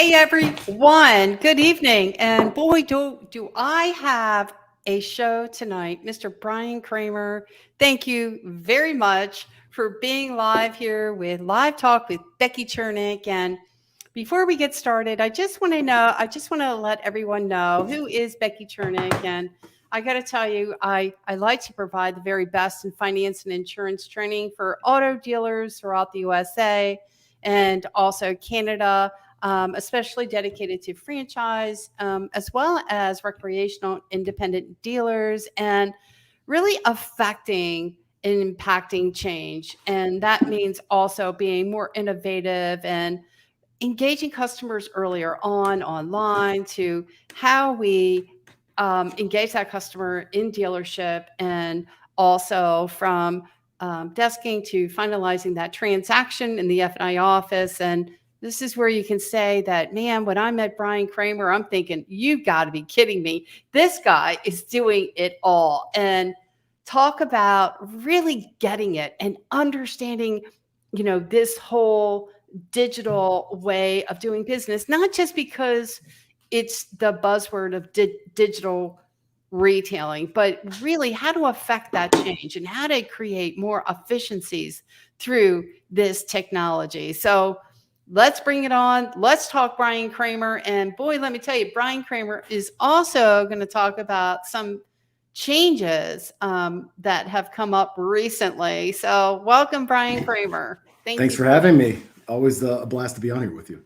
Hey everyone, good evening. And boy, do I have a show tonight. Mr. Brian Kramer, thank you very much for being live here with Live Talk with Becky Chernek. And before we get started, I just want to let everyone know who is Becky Chernek. And I got to tell you, I like to provide the very best in finance and insurance training for auto dealers throughout the USA and also Canada. Especially dedicated to franchise, as well as recreational independent dealers, and really affecting and impacting change. And that means also being more innovative and engaging customers earlier on online to how we engage that customer in dealership, and also from desking to finalizing that transaction in the F&I office. And this is where you can say that, man, when I met Brian Kramer, I'm thinking, you got to be kidding me. This guy is doing it all. And talk about really getting it and understanding, this whole digital way of doing business, not just because it's the buzzword of digital retailing, but really how to affect that change and how to create more efficiencies through this technology. So let's bring it on. Let's talk Brian Kramer. And boy, let me tell you, Brian Kramer is also going to talk about some changes that have come up recently. So welcome, Brian Kramer. Thanks for having me. Always a blast to be on here with you.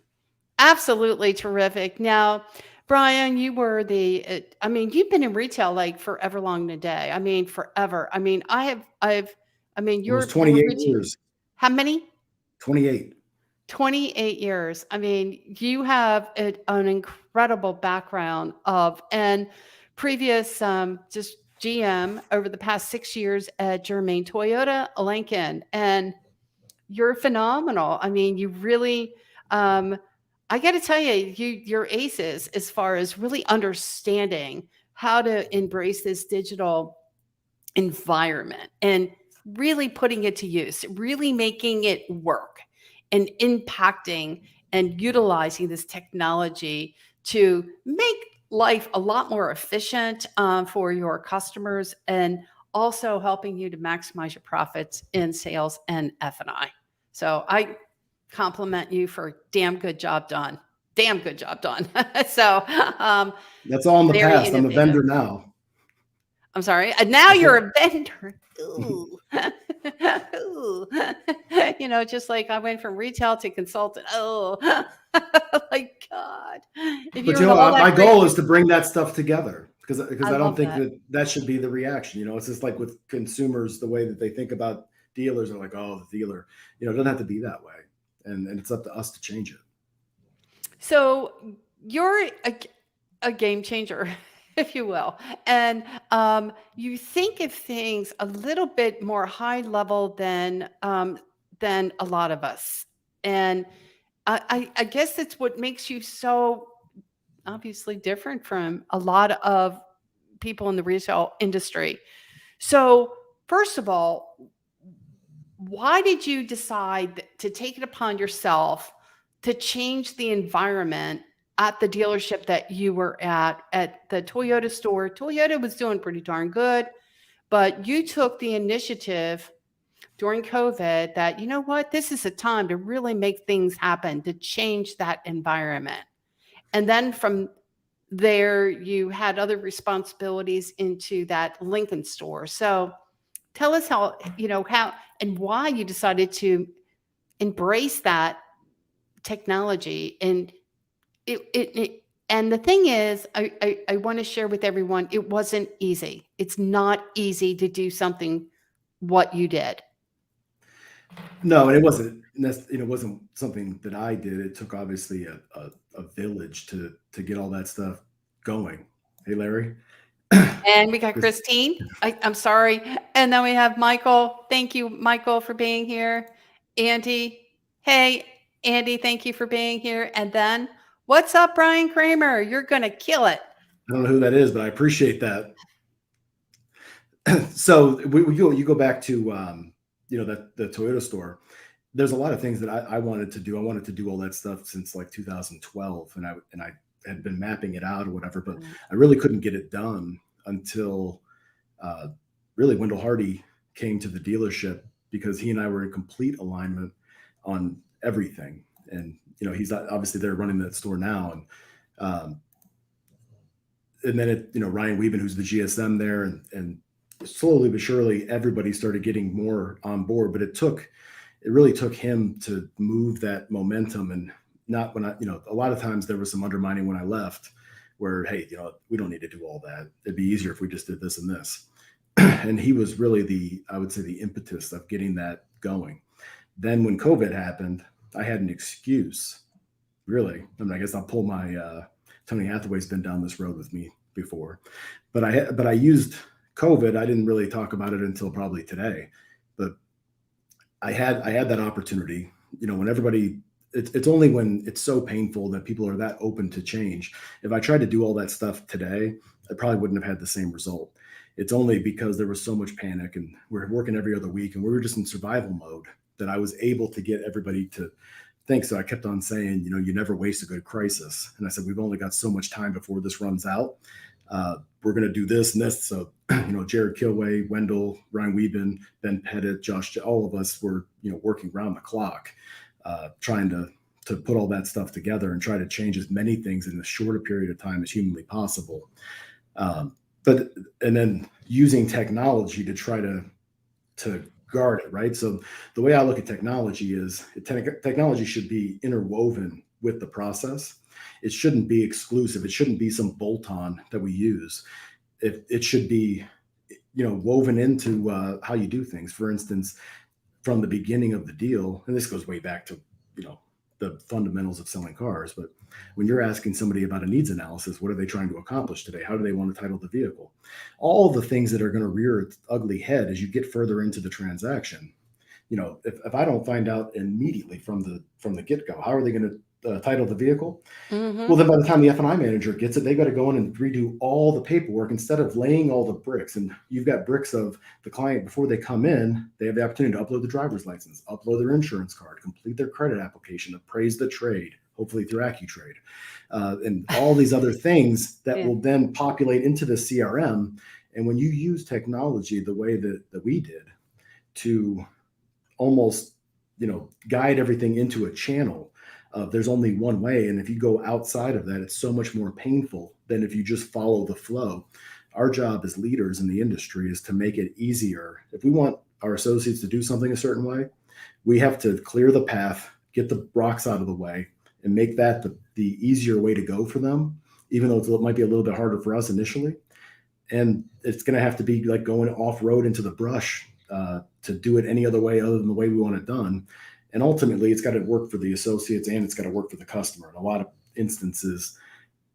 Absolutely terrific. Now, Brian, you've been in retail like forever long today. I mean, forever. I mean, you're 28 years. How many? 28. 28 years. I mean, you have an incredible background and previous just GM over the past 6 years at Germain Toyota, Lincoln, and you're phenomenal. I mean, you really, I got to tell you, you're aces as far as really understanding how to embrace this digital environment and really putting it to use, really making it work and impacting and utilizing this technology to make life a lot more efficient for your customers, and also helping you to maximize your profits in sales and F&I. So I compliment you for a damn good job done. Damn good job done. So that's all in the past. I'm a vendor now. I'm sorry. Now you're a vendor. Ooh. Ooh. Just like I went from retail to consultant. Oh, like God. But my goal is to bring that stuff together, because I don't think that should be the reaction. It's just like with consumers, the way that they think about dealers are like, oh, the dealer, it doesn't have to be that way. And it's up to us to change it. So you're a game changer, if you will. And you think of things a little bit more high level than a lot of us. And I guess that's what makes you so obviously different from a lot of people in the retail industry. So first of all, why did you decide to take it upon yourself to change the environment at the dealership that you were at the Toyota store? Toyota was doing pretty darn good, but you took the initiative during COVID that, you know what, this is a time to really make things happen, to change that environment. And then from there, you had other responsibilities into that Lincoln store. So tell us how and why you decided to embrace that technology. And and the thing is, I want to share with everyone, it wasn't easy. It's not easy to do something what you did. No, and it wasn't. It wasn't something that I did. It took obviously a village to get all that stuff going. Hey, Larry. And we got Christine. I'm sorry. And then we have Michael. Thank you, Michael, for being here. Andy. Hey, Andy, thank you for being here. And then, what's up, Brian Kramer? You're going to kill it. I don't know who that is, but I appreciate that. So you go back to, the Toyota store. there's a lot of things that I wanted to do. I wanted to do all that stuff since like 2012, and I had been mapping it out or whatever, but I really couldn't get it done until really Wendell Hardy came to the dealership, because he and I were in complete alignment on everything. And he's obviously there running that store now, and then Ryan Wieben, who's the GSM there, and slowly but surely everybody started getting more on board. But it really took him to move that momentum. And not when a lot of times there was some undermining when I left, where, hey, we don't need to do all that. It'd be easier if we just did this and this. And he was really I would say the impetus of getting that going. Then when COVID happened, I had an excuse, really. I mean, I guess I'll pull my Tony Hathaway's been down this road with me before, but I used COVID. I didn't really talk about it until probably today, but I had that opportunity. When everybody, it's only when it's so painful that people are that open to change. If I tried to do all that stuff today, I probably wouldn't have had the same result. It's only because there was so much panic, and we're working every other week, and we were just in survival mode, that I was able to get everybody to think. So I kept on saying, you never waste a good crisis. And I said, we've only got so much time before this runs out. We're going to do this and this. So, Jared Kilway, Wendell, Ryan Wieben, Ben Pettit, Josh, all of us were, working round the clock, trying to put all that stuff together and try to change as many things in as short a period of time as humanly possible. And then using technology to try to guard it, right? So the way I look at technology is technology should be interwoven with the process. It shouldn't be exclusive. It shouldn't be some bolt-on that we use. It should be, woven into how you do things. For instance, from the beginning of the deal, and this goes way back to, the fundamentals of selling cars, but when you're asking somebody about a needs analysis, what are they trying to accomplish today? How do they want to title the vehicle? All the things that are going to rear its ugly head as you get further into the transaction. If I don't find out immediately from the get-go, how are they going to title the vehicle? Mm-hmm. Well, then by the time the F&I manager gets it, they got to go in and redo all the paperwork instead of laying all the bricks. And you've got bricks of the client before they come in. They have the opportunity to upload the driver's license, upload their insurance card, complete their credit application, appraise the trade, hopefully through AccuTrade, and all these other things that will then populate into the CRM. And when you use technology the way that we did to almost, guide everything into a channel, there's only one way. And if you go outside of that, it's so much more painful than if you just follow the flow. Our job as leaders in the industry is to make it easier. If we want our associates to do something a certain way, we have to clear the path, get the rocks out of the way, and make that the easier way to go for them, even though it might be a little bit harder for us initially. And it's going to have to be like going off-road into the brush to do it any other way other than the way we want it done. And ultimately, it's got to work for the associates and it's got to work for the customer. In a lot of instances,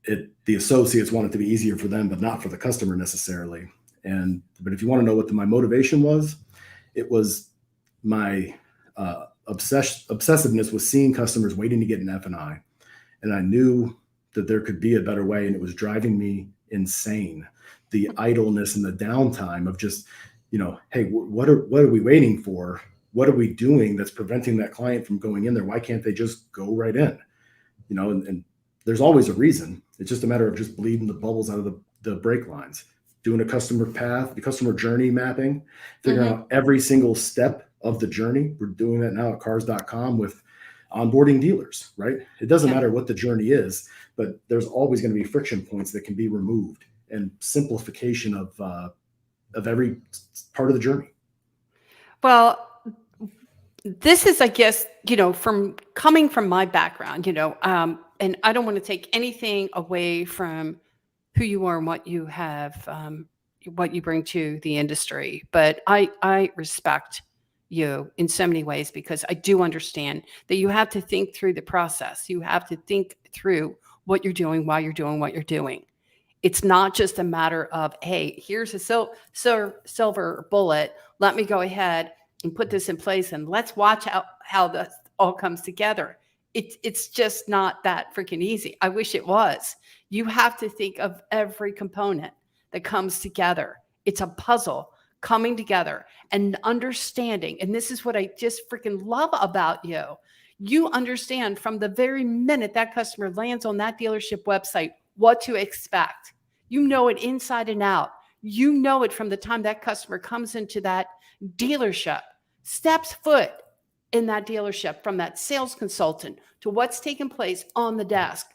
the associates want it to be easier for them, but not for the customer necessarily. But if you want to know what my motivation was, it was my obsessiveness with seeing customers waiting to get an F&I. And I knew that there could be a better way, and it was driving me insane. The idleness and the downtime of just, hey, what are we waiting for? What are we doing that's preventing that client from going in there? Why can't they just go right in? And there's always a reason. It's just a matter of just bleeding the bubbles out of the brake lines, doing a customer path, the customer journey mapping, figuring out every single step of the journey. We're doing that now at cars.com with onboarding dealers, right? It doesn't matter what the journey is, but there's always going to be friction points that can be removed, and simplification of every part of the journey. Well, this is, I guess, from coming from my background, and I don't want to take anything away from who you are and what you have, what you bring to the industry. But I respect you in so many ways, because I do understand that you have to think through the process. You have to think through what you're doing while you're doing what you're doing. It's not just a matter of, hey, here's a silver bullet. Let me go ahead and put this in place, and let's watch how this all comes together. It's just not that freaking easy. I wish it was. You have to think of every component that comes together. It's a puzzle coming together and understanding. And this is what I just freaking love about you. You understand from the very minute that customer lands on that dealership website what to expect. You know it inside and out. You know it from the time that customer comes into that dealership, steps foot in that dealership, from that sales consultant to what's taking place on the desk.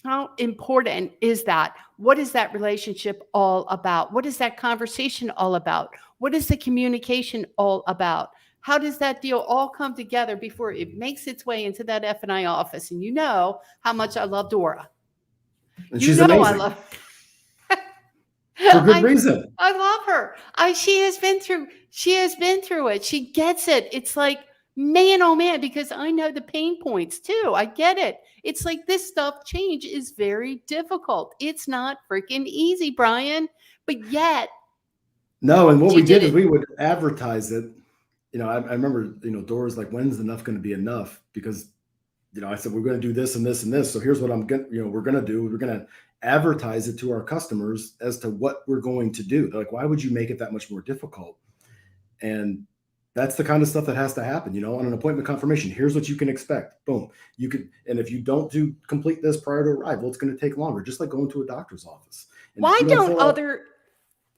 How important is that? What is that relationship all about? What is that conversation all about? What is the communication all about? How does that deal all come together before it makes its way into that F&I office? And you know how much I love Dora. And she's amazing. I love for good reason. I love her. She has been through it. She gets it. It's like, man, oh man, because I know the pain points too. I get it. It's like this stuff, change is very difficult. It's not freaking easy, Brian. But yet. No, and what we did is we would advertise it. I remember, Dora's like, when's enough going to be enough? Because, I said, we're going to do this and this and this. So here's what we're going to do. We're going to advertise it to our customers as to what we're going to do. They're like, why would you make it that much more difficult? And that's the kind of stuff that has to happen, on an appointment confirmation. Here's what you can expect. Boom. And if you don't complete this prior to arrival, it's going to take longer, just like going to a doctor's office. And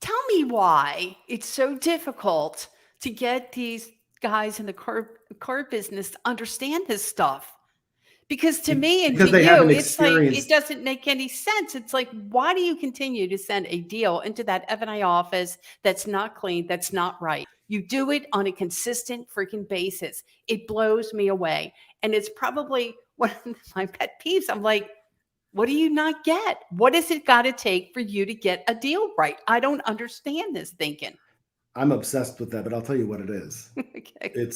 tell me why it's so difficult to get these guys in the car business to understand this stuff. Because to me and to you, it's like, it doesn't make any sense. It's like, why do you continue to send a deal into that F&I office that's not clean, that's not right? You do it on a consistent freaking basis. It blows me away. And it's probably one of my pet peeves. I'm like, what do you not get? What does it got to take for you to get a deal right? I don't understand this thinking. I'm obsessed with that, but I'll tell you what it is. Okay.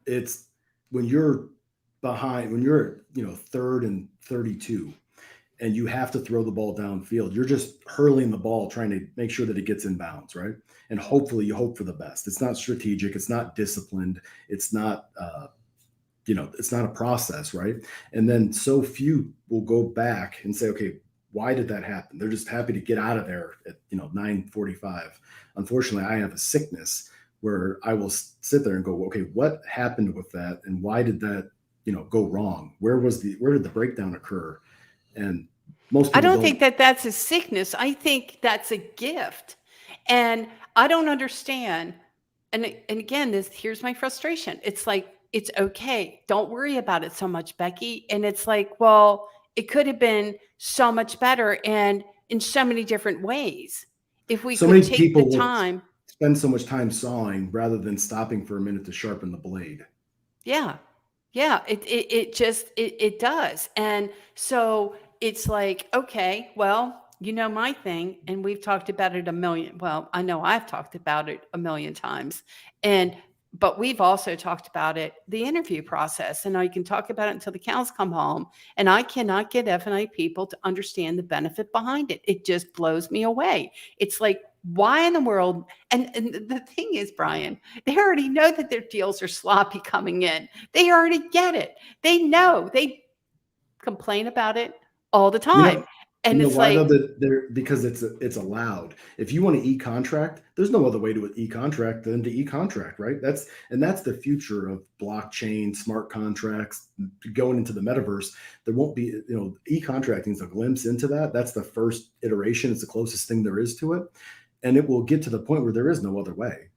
It's when you're behind, when you're, third and 32 and you have to throw the ball downfield, you're just hurling the ball, trying to make sure that it gets in bounds. Right. And hopefully you hope for the best. It's not strategic. It's not disciplined. It's not, it's not a process. Right. And then so few will go back and say, okay, why did that happen? They're just happy to get out of there at, 9:45. Unfortunately, I have a sickness where I will sit there and go, okay, what happened with that? And why did that, go wrong? Where did the breakdown occur? And most people I don't think that that's a sickness. I think that's a gift. And I don't understand. And again, here's my frustration. It's like, it's okay. Don't worry about it so much, Becky. And it's like, well, it could have been so much better and in so many different ways. If we could take the time. Spend so much time sawing rather than stopping for a minute to sharpen the blade. Yeah. Yeah. It does. And so it's like, okay, well, my thing, and we've talked about it I know I've talked about it a million times, but we've also talked about it, the interview process, and I can talk about it until the cows come home. And I cannot get F&I people to understand the benefit behind it. It just blows me away. It's like, why in the world? And the thing is, Brian, they already know that their deals are sloppy coming in. They already get it. They know. They complain about it all the time. And it's why like, because it's allowed. If you want to e-contract, there's no other way to e-contract than to e-contract, right? That's the future of blockchain, smart contracts, going into the metaverse. There won't be, e-contracting is a glimpse into that. That's the first iteration. It's the closest thing there is to it. And it will get to the point where there is no other way.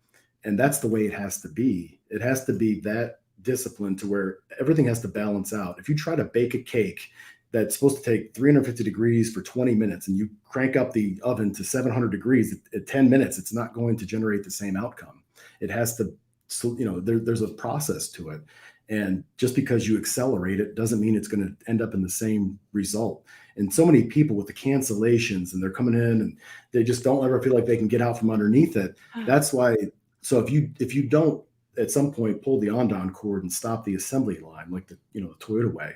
And that's the way it has to be. It has to be that discipline to where everything has to balance out. If you try to bake a cake that's supposed to take 350 degrees for 20 minutes and you crank up the oven to 700 degrees at 10 minutes, it's not going to generate the same outcome. It has to, there's a process to it. And just because you accelerate it doesn't mean it's going to end up in the same result. And so many people with the cancellations, and they're coming in and they just don't ever feel like they can get out from underneath it. That's why. So if you don't at some point pull the on-down cord and stop the assembly line, like the Toyota way,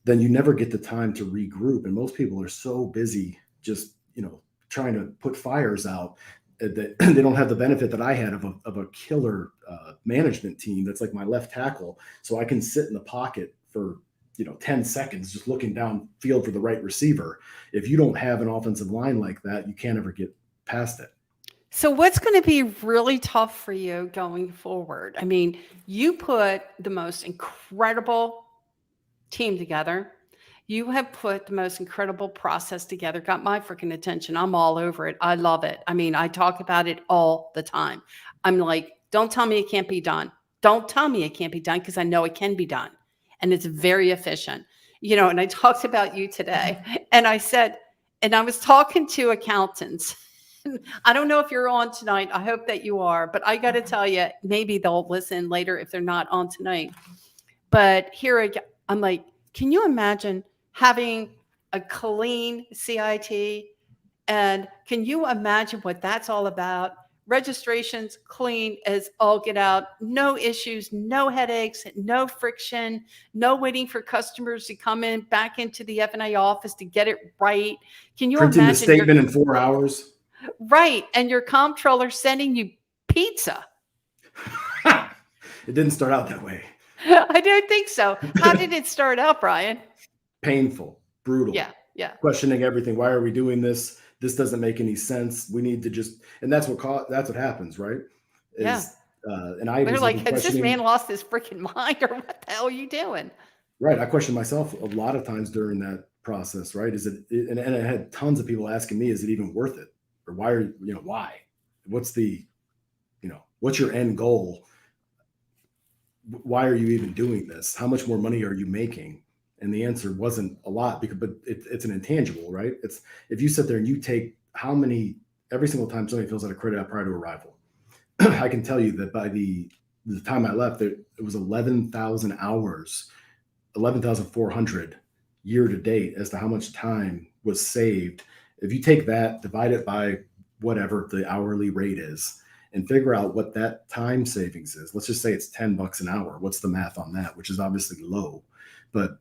then you never get the time to regroup. And most people are so busy just, trying to put fires out that they don't have the benefit that I had of a killer management team that's like my left tackle. So I can sit in the pocket for, 10 seconds just looking downfield for the right receiver. If you don't have an offensive line like that, you can't ever get past it. So what's going to be really tough for you going forward? I mean, you put the most incredible team together. You have put the most incredible process together, got my freaking attention. I'm all over it. I love it. I mean, I talk about it all the time. I'm like, don't tell me it can't be done. Don't tell me it can't be done, because I know it can be done. And it's very efficient. And I talked about you today, and I said, and I was talking to accountants. I don't know if you're on tonight. I hope that you are, but I got to tell you, maybe they'll listen later if they're not on tonight. But here I'm like, can you imagine having a clean CIT? And can you imagine what that's all about? Registrations clean as all get out, no issues, no headaches, no friction, no waiting for customers to come in back into the F&I office to get it right. Can you Printing imagine the statement in 4 hours? Right. And your comptroller sending you pizza. It didn't start out that way. I don't think so. How did it start out, Brian? Painful, brutal. Yeah. Questioning everything. Why are we doing this? This doesn't make any sense. We need to just, and that's what happens, right? Yeah. And I They're was like, has this man lost his freaking mind, or what the hell are you doing? Right. I questioned myself a lot of times during that process, right? And I had tons of people asking me, is it even worth it? Or why? What's what's your end goal? Why are you even doing this? How much more money are you making? And the answer wasn't a lot, but it's an intangible, right? It's, if you sit there and you take every single time somebody fills out a credit out prior to arrival, I can tell you that by the time I left, it was 11,000 hours, 11,400 year to date as to how much time was saved. If you take that, divide it by whatever the hourly rate is, and figure out what that time savings is. Let's just say it's $10 an hour. What's the math on that? Which is obviously low, but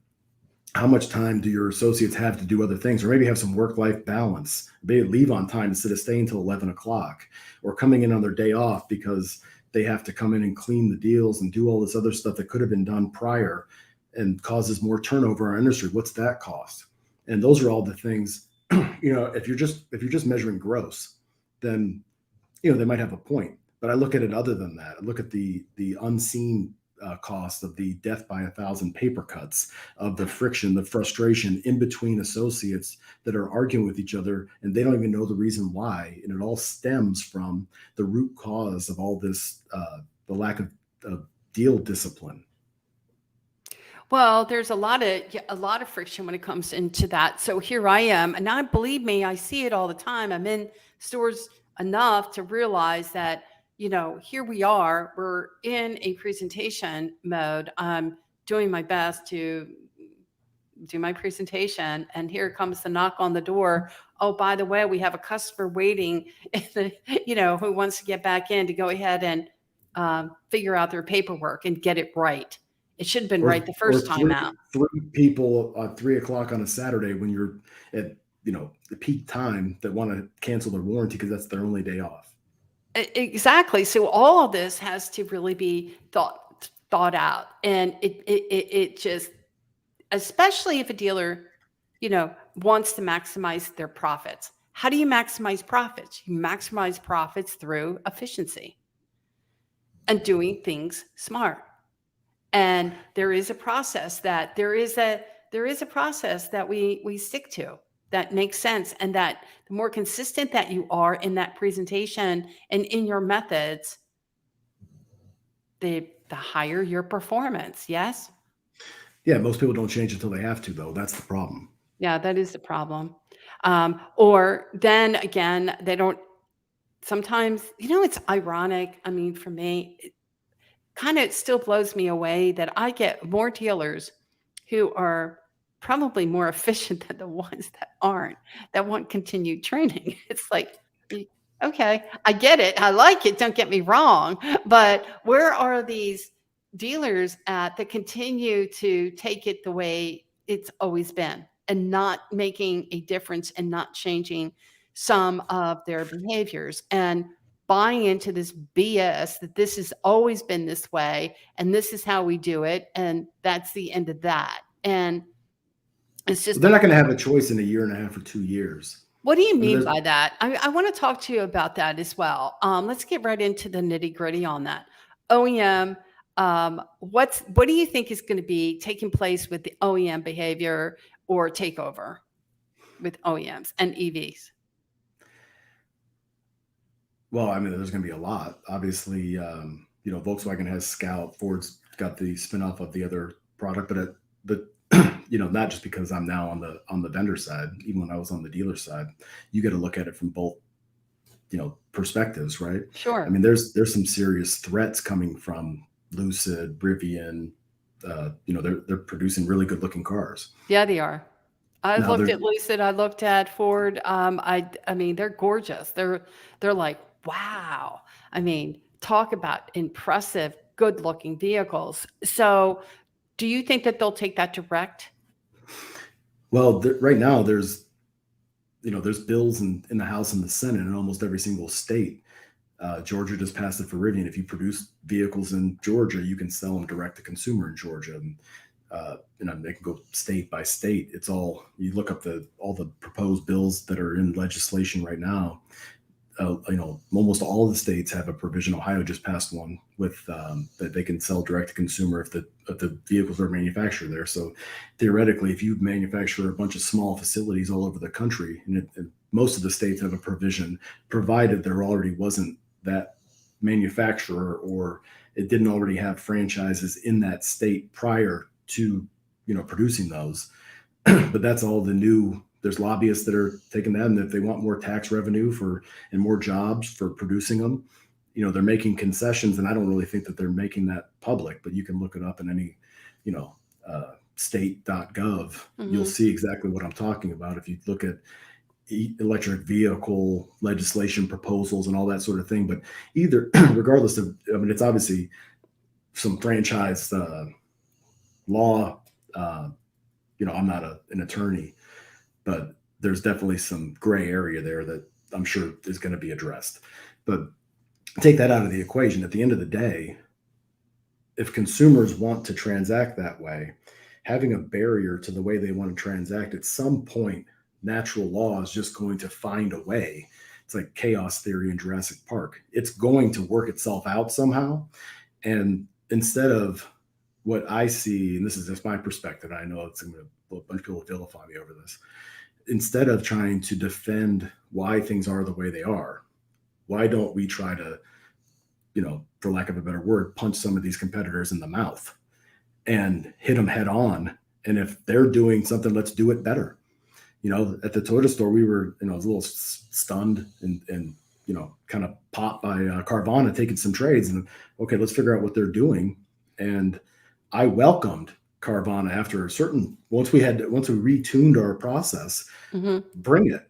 how much time do your associates have to do other things, or maybe have some work-life balance? They leave on time instead of staying till 11 o'clock, or coming in on their day off because they have to come in and clean the deals and do all this other stuff that could have been done prior and causes more turnover in our industry. What's that cost? And those are all the things, if you're just measuring gross, then, they might have a point. But I look at it other than that. I look at the unseen cost of the death by 1,000 paper cuts, of the friction, the frustration in between associates that are arguing with each other, and they don't even know the reason why. And it all stems from the root cause of all this, the lack of deal discipline. Well, there's a lot of friction when it comes into that. So here I am, and now, believe me, I see it all the time. I'm in stores enough to realize that, here we are, we're in a presentation mode. I'm doing my best to do my presentation, and here comes the knock on the door. Oh, by the way, we have a customer waiting, who wants to get back in to go ahead and figure out their paperwork and get it right. It should have been right the first time out. 3 people at 3 o'clock on a Saturday when you're at, the peak time, that want to cancel their warranty because that's their only day off. Exactly. So all of this has to really be thought out, and it just, especially if a dealer, wants to maximize their profits. How do you maximize profits? You maximize profits through efficiency and doing things smart. And there is a process that we stick to, that makes sense. And that the more consistent that you are in that presentation and in your methods, the higher your performance. Yes. Yeah. Most people don't change until they have to, though. That's the problem. Yeah, that is the problem. Or then again, they don't, sometimes, it's ironic. I mean, for me, it kind of still blows me away that I get more dealers who are probably more efficient than the ones that aren't, that want continued training. It's like, okay, I get it. I like it. Don't get me wrong. But where are these dealers at that continue to take it the way it's always been, and not making a difference and not changing some of their behaviors, and buying into this BS that this has always been this way and this is how we do it, and that's the end of that. And it's just, they're not going to have a choice in a year and a half or 2 years. What do you I mean, mean there's by that? I want to talk to you about that as well. Let's get right into the nitty gritty on that. OEM, what do you think is going to be taking place with the OEM behavior or takeover with OEMs and EVs? well, I mean, there's going to be a lot. Obviously, Volkswagen has Scout, Ford's got the spinoff of the other product, but not just because I'm now on the vendor side. Even when I was on the dealer side, you got to look at it from both perspectives, right? I Sure. mean, there's some serious threats coming from Lucid, Rivian. They're producing really good looking cars. Yeah, they are. I Now looked they're at Lucid, I looked at Ford. I mean, they're gorgeous. They're like, wow. I mean, talk about impressive, good-looking vehicles. So, do you think that they'll take that direct? well, right now there's bills in the House and the Senate in almost every single state. Georgia just passed it for Rivian. If you produce vehicles in Georgia, you can sell them direct to consumer in Georgia. And they can go state by state. It's all you look up all the proposed bills that are in legislation right now. Almost all of the states have a provision. Ohio just passed one with that they can sell direct to consumer if the vehicles are manufactured there. So theoretically, if you manufacture a bunch of small facilities all over the country, and most of the states have a provision, provided there already wasn't that manufacturer or it didn't already have franchises in that state prior to producing those. But that's all the new. There's lobbyists that are taking that, and if they want more tax revenue and more jobs for producing them, they're making concessions. And I don't really think that they're making that public, but you can look it up in any, state.gov. You'll Hmm. see exactly what I'm talking about. If you look at electric vehicle legislation proposals and all that sort of thing, but regardless of, I mean, it's obviously some franchise law. I'm not an attorney, but there's definitely some gray area there that I'm sure is going to be addressed. But take that out of the equation. At the end of the day, if consumers want to transact that way, having a barrier to the way they want to transact, at some point, natural law is just going to find a way. It's like chaos theory in Jurassic Park. It's going to work itself out somehow. And instead of what I see, and this is just my perspective, I know it's going to a bunch of people vilify me over this. Instead of trying to defend why things are the way they are, why don't we try to, for lack of a better word, punch some of these competitors in the mouth and hit them head on? And if they're doing something, let's do it better. At the Toyota store, we were, I was a little stunned and kind of popped by Carvana taking some trades. And okay, let's figure out what they're doing. And I welcomed Carvana after once we retuned our process, Hmm. bring it.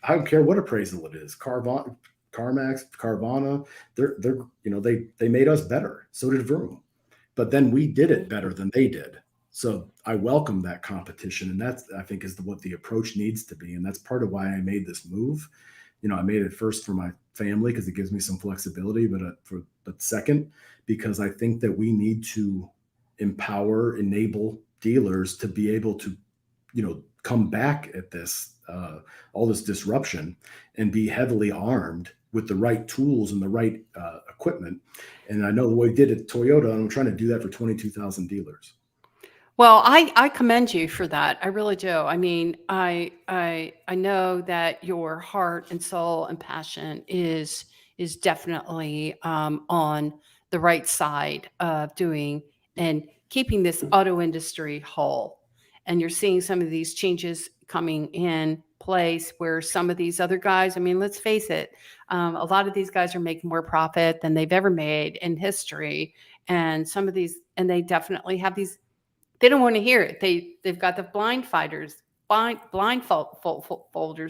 I don't care what appraisal it is. Carvana, CarMax, Carvana, they made us better. So did Vroom. But then we did it better than they did. So I welcome that competition, and that's, I think, is what the approach needs to be, and that's part of why I made this move. I made it first for my family because it gives me some flexibility, but second, because I think that we need to enable dealers to be able to, come back at this, all this disruption, and be heavily armed with the right tools and the right equipment. And I know the way we did at Toyota, and I'm trying to do that for 22,000 dealers. Well, I commend you for that. I really do. I mean, I know that your heart and soul and passion is definitely on the right side of doing and keeping this auto industry whole. And you're seeing some of these changes coming in place where some of these other guys, I mean, let's face it, a lot of these guys are making more profit than they've ever made in history. And some of these, and they definitely have these, they don't want to hear it. They've got the blindfolders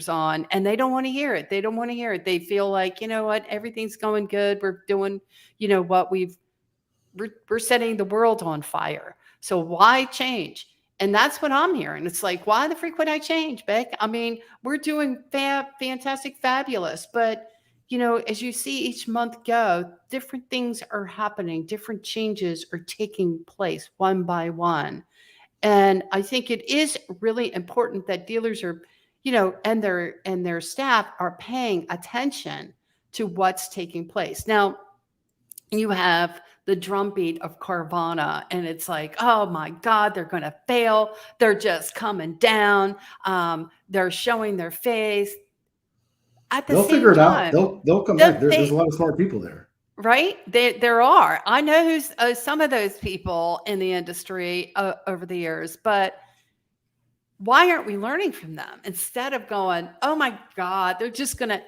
on, and they don't want to hear it. They don't want to hear it. They feel like, you know what, everything's going good. We're doing, what we're setting the world on fire. So why change? And that's what I'm hearing. It's like, why the freak would I change, Beck? I mean, we're doing fantastic, fabulous, but as you see each month go, different things are happening, different changes are taking place one by one. And I think it is really important that dealers are, and their staff are paying attention to what's taking place. Now, you have the drumbeat of Carvana, and it's like, oh my God, they're going to fail. They're just coming down. They're showing their face. At the They'll same figure it out. time, They'll come back. There's a lot of smart people there. right? There are. I know who's some of those people in the industry over the years, but why aren't we learning from them instead of going, oh my God, they're just gonna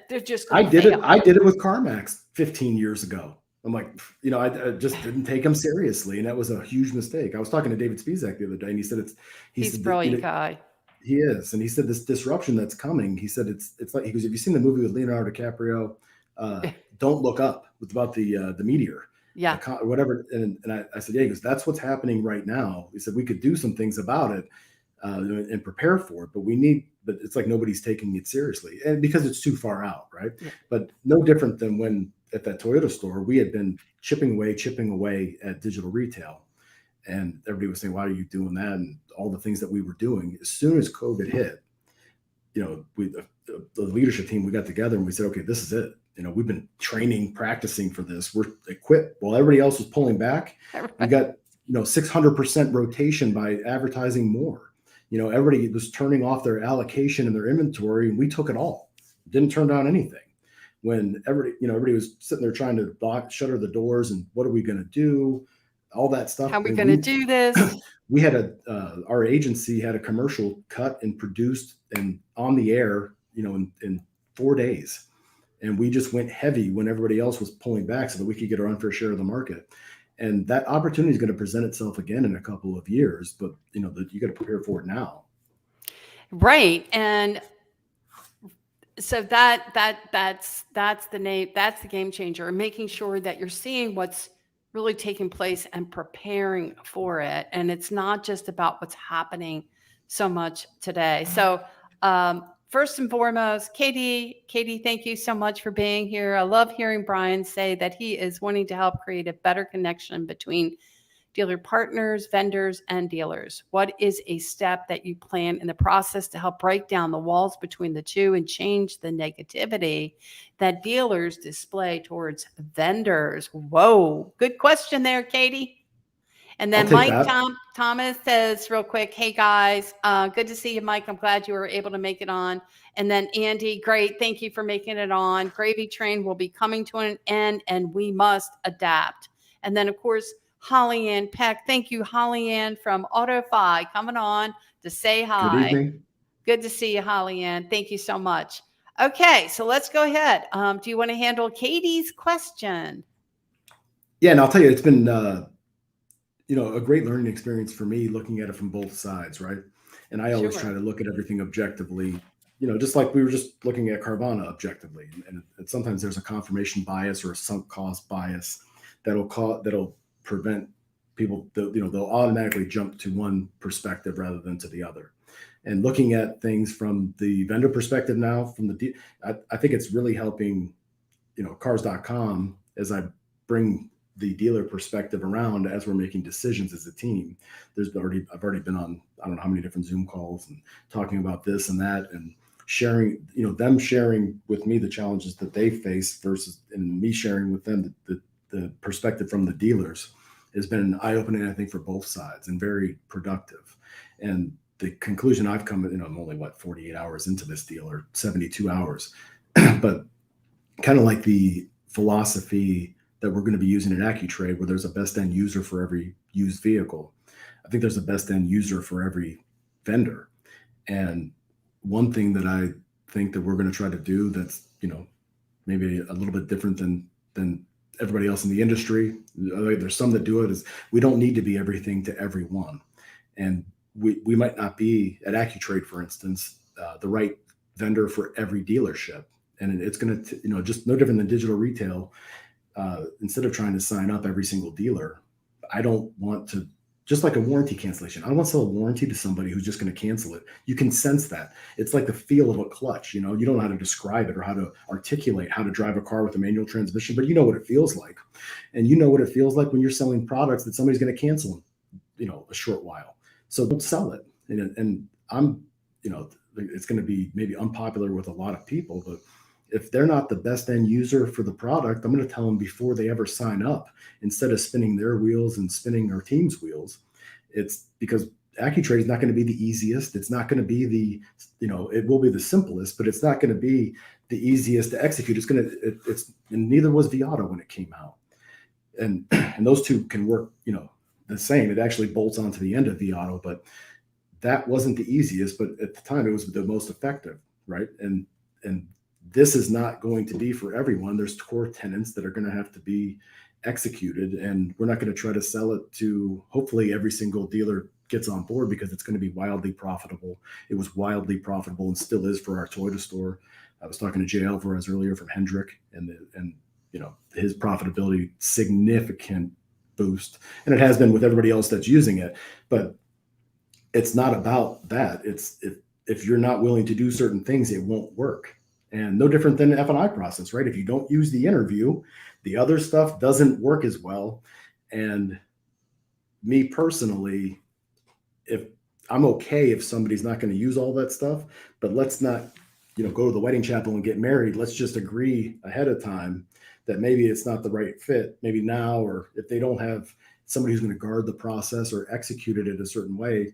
I did fail. it. I did it with CarMax 15 years ago. I'm like, I just didn't take him seriously, and that was a huge mistake. I was talking to David Spizak the other day, and he said he's a brilliant guy. He is, and he said this disruption that's coming. He said it's like, he goes, have you seen the movie with Leonardo DiCaprio? Don't Look Up. It's about the meteor, yeah, whatever. And I said, yeah. He goes, that's what's happening right now. He said we could do some things about it and prepare for it, but it's like nobody's taking it seriously, and because it's too far out, right? Yeah. But no different than when at that Toyota store we had been chipping away at digital retail. And everybody was saying, why are you doing that? And all the things that we were doing. As soon as COVID hit, the leadership team, we got together and we said, okay, this is it. We've been training, practicing for this. We're equipped. While everybody else was pulling back, we got 600% rotation by advertising more. Everybody was turning off their allocation and their inventory, and we took it all. Didn't turn down anything. When everybody was sitting there trying to shutter the doors and what are we going to do? All that stuff. How are we going to do this? We had our agency had a commercial cut and produced and on the air, in 4 days. And we just went heavy when everybody else was pulling back so that we could get our unfair share of the market. And that opportunity is going to present itself again in a couple of years, but you got to prepare for it now. Right. And so that's the game changer, making sure that you're seeing what's really taking place and preparing for it. And it's not just about what's happening so much today. So first and foremost, Katie, thank you so much for being here. I love hearing Brian say that he is wanting to help create a better connection between dealer partners, vendors, and dealers. What is a step that you plan in the process to help break down the walls between the two and change the negativity that dealers display towards vendors? Whoa, good question there, Katie. And then Mike Thomas says real quick, hey guys, good to see you, Mike. I'm glad you were able to make it on. And then Andy, great. Thank you for making it on. Gravy Train will be coming to an end and we must adapt. And then of course, Holly Ann Peck. Thank you, Holly Ann from AutoFi, coming on to say hi. Good evening. Good to see you, Holly Ann. Thank you so much. Okay, so let's go ahead. Do you want to handle Katie's question? Yeah, and I'll tell you, it's been a great learning experience for me looking at it from both sides, right? And I always try to look at everything objectively, just like we were just looking at Carvana objectively. And sometimes there's a confirmation bias or a sunk cost bias that'll prevent people, they'll automatically jump to one perspective rather than to the other. And looking at things from the vendor perspective now, I think it's really helping, cars.com as I bring the dealer perspective around as we're making decisions as a team. I've already been on, I don't know how many different Zoom calls and talking about this and that and sharing, them sharing with me the challenges that they face versus, and me sharing with them the perspective from the dealers has been eye-opening, I think, for both sides and very productive. And the conclusion I've come, I'm only 48 hours into this deal or 72 hours, but kind of like the philosophy that we're going to be using in AccuTrade, where there's a best end user for every used vehicle. I think there's a best end user for every vendor. And one thing that I think that we're going to try to do that's, maybe a little bit different than everybody else in the industry, there's some that do it, is we don't need to be everything to everyone. And we might not be at AccuTrade, for instance, the right vendor for every dealership. And it's going to, just no different than digital retail. Instead of trying to sign up every single dealer, I don't want to, just like a warranty cancellation, I don't want to sell a warranty to somebody who's just going to cancel it. You can sense that. It's like the feel of a clutch. You don't know how to describe it or how to articulate how to drive a car with a manual transmission, but you know what it feels like. And you know what it feels like when you're selling products that somebody's going to cancel in, a short while. So don't sell it. And I'm, it's going to be maybe unpopular with a lot of people, but if they're not the best end user for the product, I'm going to tell them before they ever sign up, instead of spinning their wheels and spinning our team's wheels. It's because AccuTrade is not going to be the easiest. It's not going to be it will be the simplest, but it's not going to be the easiest to execute. And neither was vAuto when it came out. And those two can work, the same. It actually bolts onto the end of vAuto, but that wasn't the easiest, but at the time it was the most effective, right? And this is not going to be for everyone. There's core tenets that are going to have to be executed, and we're not going to try to sell it to, hopefully every single dealer gets on board, because it's going to be wildly profitable. It was wildly profitable and still is for our Toyota store. I was talking to Jay Alvarez earlier from Hendrick, and his profitability, significant boost, and it has been with everybody else that's using it. But it's not about that. It's if you're not willing to do certain things, it won't work. And no different than the F&I process, right? If you don't use the interview, the other stuff doesn't work as well. And me personally, if I'm okay if somebody's not going to use all that stuff, but let's not, go to the wedding chapel and get married. Let's just agree ahead of time that maybe it's not the right fit, maybe now, or if they don't have somebody who's going to guard the process or execute it in a certain way.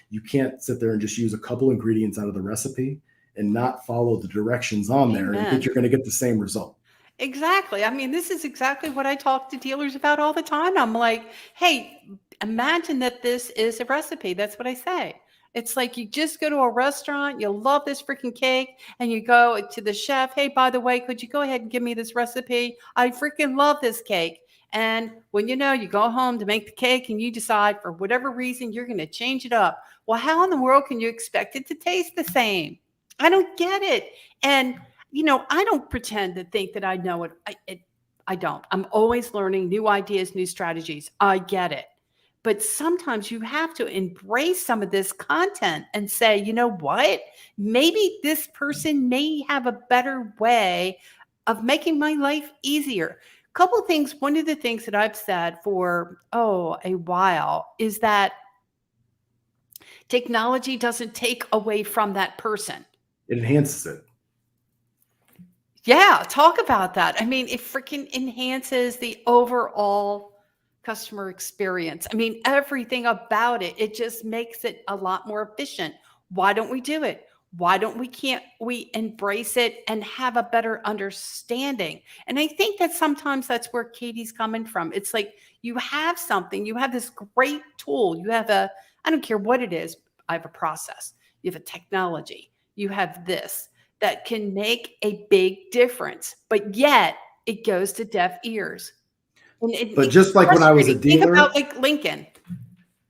You can't sit there and just use a couple ingredients out of the recipe and not follow the directions on there and think you're going to get the same result. Exactly. I mean, this is exactly what I talk to dealers about all the time. I'm like, hey, imagine that this is a recipe. That's what I say. It's like you just go to a restaurant, you love this freaking cake, and you go to the chef, hey, by the way, could you go ahead and give me this recipe? I freaking love this cake. And when you go home to make the cake and you decide for whatever reason you're going to change it up. Well, how in the world can you expect it to taste the same? I don't get it. And, I don't pretend to think that I know it. I don't. I'm always learning new ideas, new strategies. I get it. But sometimes you have to embrace some of this content and say, you know what? Maybe this person may have a better way of making my life easier. Couple of things. One of the things that I've said for, a while is that technology doesn't take away from that person. It enhances it. Yeah, talk about that. I mean, it freaking enhances the overall customer experience. I mean, everything about it, it just makes it a lot more efficient. Why don't we do it? Why don't we embrace it and have a better understanding? And I think that sometimes that's where Katie's coming from. It's like you have something, you have this great tool, you have I don't care what it is, I have a process, you have a technology, you have this that can make a big difference, but yet it goes to deaf ears. But just like when I was a dealer, think about like Lincoln.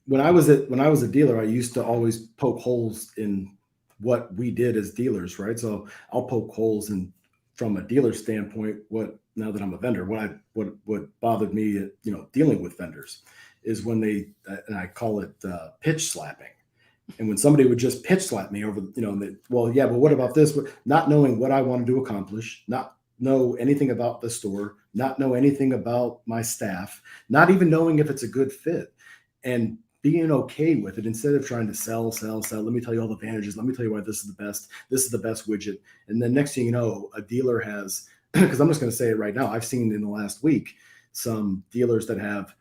When I was a dealer, I used to always poke holes in what we did as dealers, right? So I'll poke holes in, from a dealer standpoint, now that I'm a vendor, what bothered me, dealing with vendors is when and I call it pitch slapping. And when somebody would just pitch slap me over, well, yeah, but what about this? Not knowing what I wanted to accomplish, not know anything about the store, not know anything about my staff, not even knowing if it's a good fit, and being okay with it instead of trying to sell. Let me tell you all the advantages. Let me tell you why this is the best widget. And then next thing you know, a dealer has, because I'm just going to say it right now, I've seen in the last week some dealers that have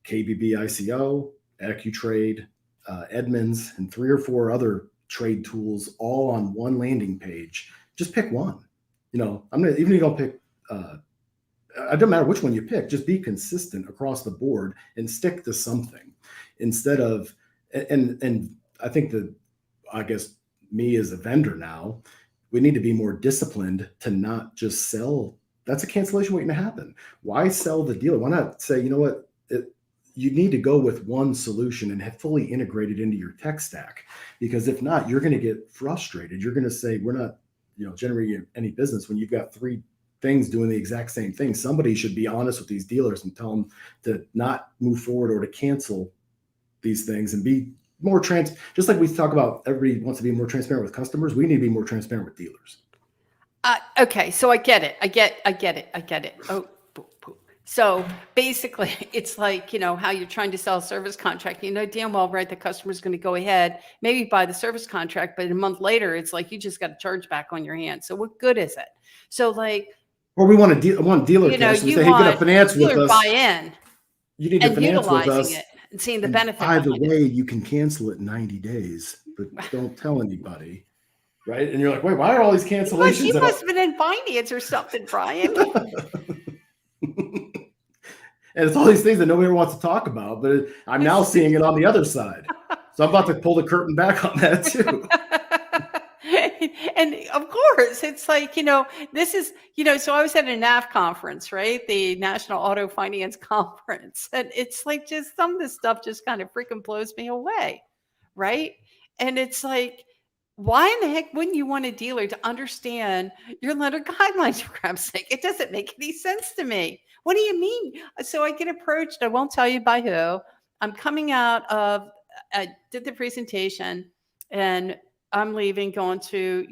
KBB ICO, AccuTrade, Edmunds, and 3 or 4 other trade tools all on one landing page. Just pick one. Even if you don't pick, it doesn't matter which one you pick, just be consistent across the board and stick to something instead of, and I think that, I guess me as a vendor now, we need to be more disciplined to not just sell. That's a cancellation waiting to happen. Why sell the dealer? Why not say, you know what, you need to go with one solution and have fully integrated into your tech stack, because if not, you're going to get frustrated. You're going to say, we're not, generating any business when you've got 3 things doing the exact same thing. Somebody should be honest with these dealers and tell them to not move forward or to cancel these things and be more just like we talk about, everybody wants to be more transparent with customers. We need to be more transparent with dealers. Okay. So I get it. I get it. Oh, So basically, it's like, how you're trying to sell a service contract. Damn well, right, the customer's going to go ahead, maybe buy the service contract, but a month later, it's like you just got a charge back on your hands. So what good is it? So like, or we want dealer cash. We say, hey, get a finance with us. Buy-in. You need to finance with us. It and seeing the benefit. By the way, you can cancel it in 90 days, but don't tell anybody. Right. And you're like, wait, why are all these cancellations? You must have been in finance or something, Brian. And it's all these things that nobody wants to talk about, but I'm now seeing it on the other side. So I'm about to pull the curtain back on that too. And of course, it's like, this is, so I was at a NAF conference, right? The National Auto Finance Conference. And it's like just some of this stuff just kind of freaking blows me away. Right. And it's like, why in the heck wouldn't you want a dealer to understand your lender guidelines, for crap's sake? It doesn't make any sense to me. What do you mean? So I get approached. I won't tell you by who. I'm coming out of, I did the presentation and I'm leaving, going to,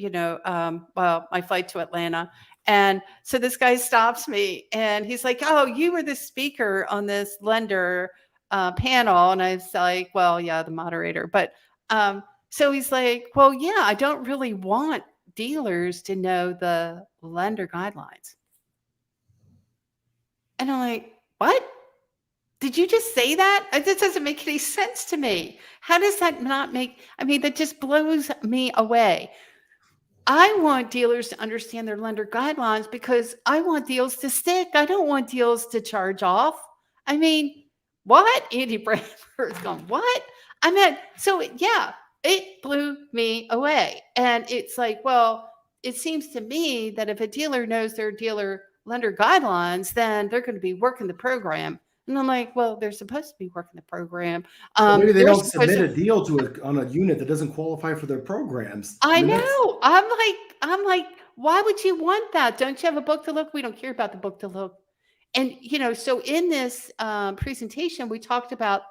my flight to Atlanta. And so this guy stops me and he's like, oh, you were the speaker on this lender panel. And I was like, well, yeah, the moderator. But so he's like, well, yeah, I don't really want dealers to know the lender guidelines. And I'm like, what? Did you just say that? This doesn't make any sense to me. How does that not make, that just blows me away. I want dealers to understand their lender guidelines because I want deals to stick. I don't want deals to charge off. What? Andy Bradford's going, what? So yeah, it blew me away. And it's like, well, it seems to me that if a dealer knows their dealer lender guidelines, then they're going to be working the program. And I'm like, well, they're supposed to be working the program. Maybe they don't submit a deal on a unit that doesn't qualify for their programs. I know. I'm like, why would you want that? Don't you have a book to look? We don't care about the book to look. And, so in this presentation, we talked about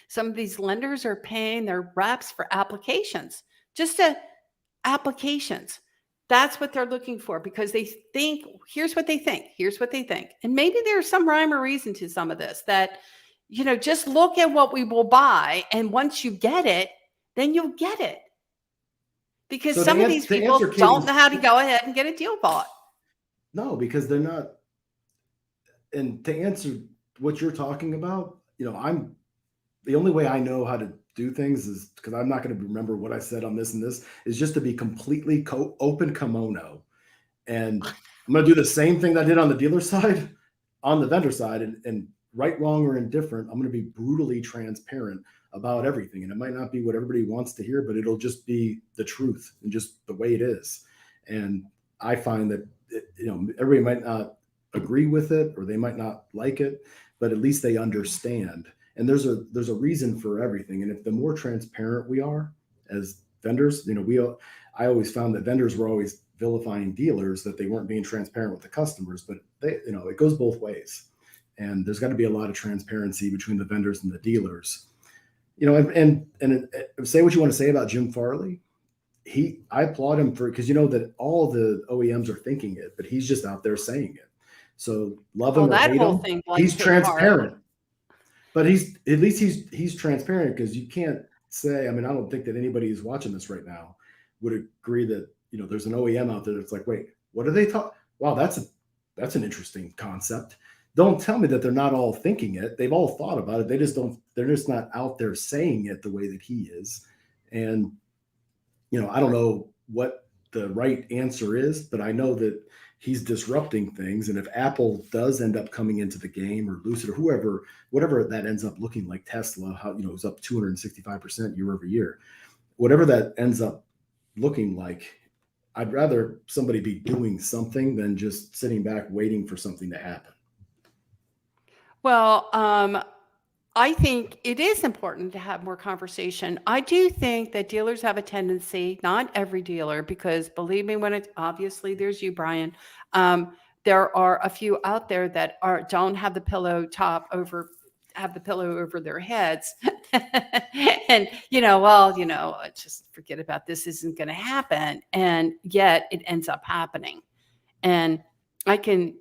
some of these lenders are paying their reps for applications, applications. That's what they're looking for because they think, here's what they think. And maybe there's some rhyme or reason to some of this that, just look at what we will buy. And once you get it, then you'll get it. Because some of these people don't know how to go ahead and get a deal bought. No, because they're not. And to answer what you're talking about, I'm the only way I know how to do things is because I'm not going to remember what I said on this and this is just to be completely open kimono. And I'm going to do the same thing that I did on the dealer side, on the vendor side, and right, wrong, or indifferent. I'm going to be brutally transparent about everything. And it might not be what everybody wants to hear, but it'll just be the truth and just the way it is. And I find that, everybody might not agree with it or they might not like it, but at least they understand. And there's a reason for everything. And if the more transparent we are as vendors, I always found that vendors were always vilifying dealers, that they weren't being transparent with the customers, but it goes both ways. And there's got to be a lot of transparency between the vendors and the dealers. And say what you want to say about Jim Farley. I applaud him because that all the OEMs are thinking it, but he's just out there saying it. So love him or hate him, he's transparent. But at least he's transparent because you can't say, I don't think that anybody who's watching this right now would agree that, there's an OEM out there that's like, wait, what are they talking? Wow, that's an interesting concept. Don't tell me that they're not all thinking it. They've all thought about it. They're just not out there saying it the way that he is. And, I don't know what the right answer is, but I know that he's disrupting things. And if Apple does end up coming into the game, or Lucid, or whatever that ends up looking like, Tesla, how, it was up 265% year over year, whatever that ends up looking like, I'd rather somebody be doing something than just sitting back waiting for something to happen. Well, I think it is important to have more conversation. I do think that dealers have a tendency, not every dealer, because believe me, obviously there's you, Brian. There are a few out there that don't have the pillow over their heads. And, just forget about this, isn't going to happen. And yet it ends up happening. And I can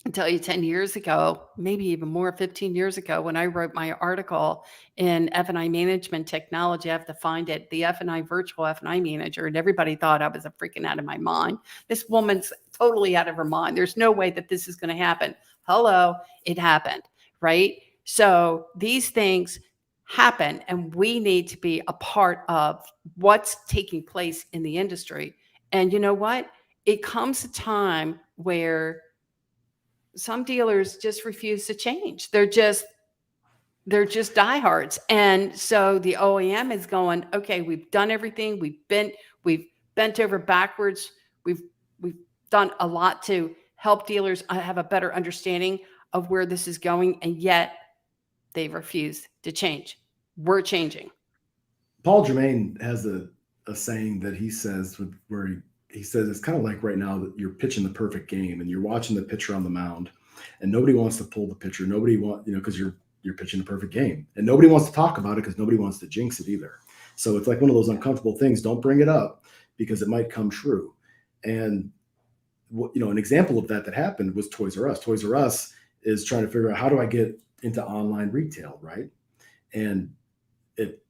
I tell you 10 years ago, maybe even more, 15 years ago, when I wrote my article in F&I management technology, I have to find it, the F&I virtual F&I manager, and everybody thought I was a freaking out of my mind. This woman's totally out of her mind. There's no way that this is going to happen. Hello, it happened, right? So these things happen, and we need to be a part of what's taking place in the industry. And you know what? It comes a time where some dealers just refuse to change. They're just diehards. And so the OEM is going, okay, we've done everything. We've bent over backwards. We've we've done a lot to help dealers have a better understanding of where this is going, and yet they refuse to change. We're changing. Paul Germain has a saying that he says where he says it's kind of like right now that you're pitching the perfect game and you're watching the pitcher on the mound and nobody wants to pull the pitcher. Nobody because you're pitching the perfect game and nobody wants to talk about it because nobody wants to jinx it either. So it's like one of those uncomfortable things. Don't bring it up because it might come true. And an example of that happened was Toys R Us. Toys R Us is trying to figure out, how do I get into online retail, right? And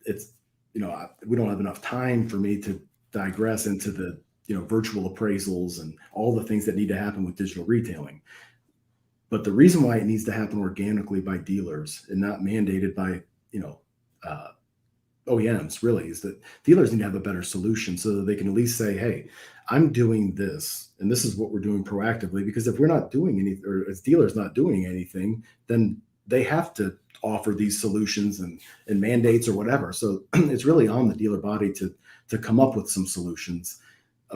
it's we don't have enough time for me to digress into the virtual appraisals and all the things that need to happen with digital retailing. But the reason why it needs to happen organically by dealers and not mandated by OEMs really is that dealers need to have a better solution so that they can at least say, hey, I'm doing this and this is what we're doing proactively. Because if we're not doing anything, or as dealers not doing anything, then they have to offer these solutions and mandates or whatever. So it's really on the dealer body to come up with some solutions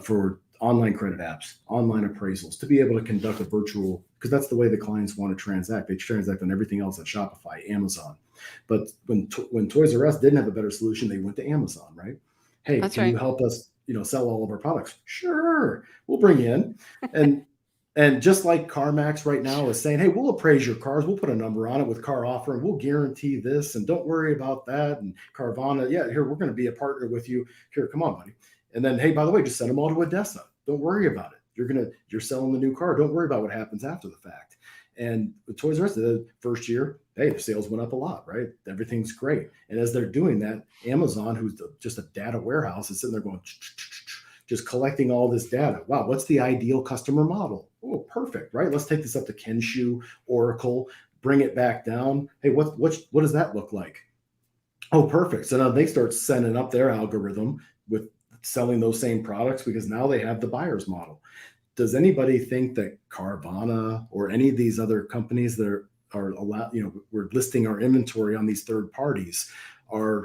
for online credit apps, online appraisals, to be able to conduct a virtual, because that's the way the clients want to transact. They transact on everything else at Shopify, Amazon. But when Toys R Us didn't have a better solution, they went to Amazon, right? Hey, That's can right. you help us, sell all of our products? Sure, we'll bring you in. And just like CarMax right now is saying, hey, we'll appraise your cars. We'll put a number on it with Car Offer, and we'll guarantee this. And don't worry about that. And Carvana, yeah, here, we're going to be a partner with you. Here, come on, buddy. And then, hey, by the way, just send them all to Odessa. Don't worry about it. You're selling the new car. Don't worry about what happens after the fact. And with Toys R Us, the first year, hey, the sales went up a lot, right? Everything's great. And as they're doing that, Amazon, who's just a data warehouse, is sitting there going, just collecting all this data. Wow, what's the ideal customer model? Oh, perfect, right? Let's take this up to Kenshu, Oracle, bring it back down. Hey, what does that look like? Oh, perfect. So now they start sending up their algorithm with selling those same products because now they have the buyer's model. Does anybody think that Carvana or any of these other companies that are allowed, we're listing our inventory on these third parties, are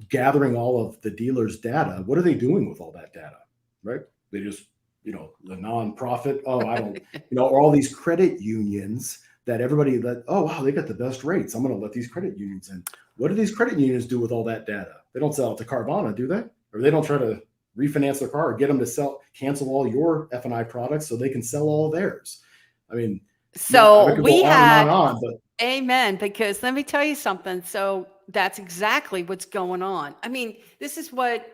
gathering all of the dealers' data? What are they doing with all that data, right? They just, the nonprofit, or all these credit unions that everybody oh, wow, they got the best rates. I'm going to let these credit unions in. What do these credit unions do with all that data? They don't sell it to Carvana, do they? Or they don't try to refinance their car or get them to cancel all your F&I products so they can sell all theirs. I mean, so I could go on and on, but amen, because let me tell you something. So that's exactly what's going on. I mean, this is what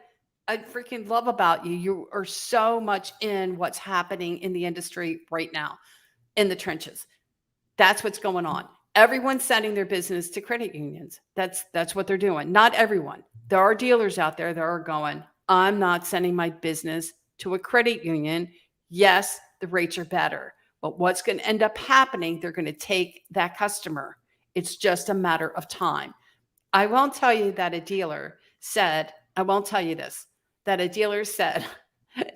I freaking love about you. You are so much in what's happening in the industry right now, in the trenches. That's what's going on. Everyone's sending their business to credit unions. That's what they're doing. Not everyone. There are dealers out there that are going, I'm not sending my business to a credit union. Yes, the rates are better. But what's going to end up happening, they're going to take that customer. It's just a matter of time. I won't tell you that a dealer said, I won't tell you this, that a dealer said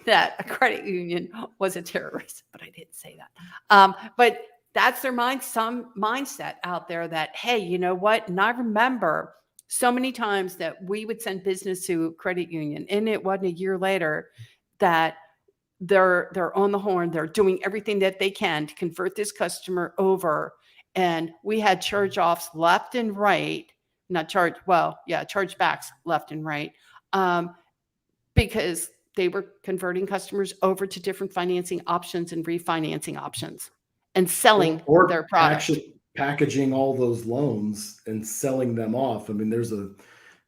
that a credit union was a terrorist, but I didn't say that. But that's their mindset out there that, hey, you know what? And I remember so many times that we would send business to a credit union, and it wasn't a year later that they're on the horn. They're doing everything that they can to convert this customer over. And we had charge offs left and right, charge backs left and right, because they were converting customers over to different financing options and refinancing options and selling their product. Actually packaging all those loans and selling them off. I mean,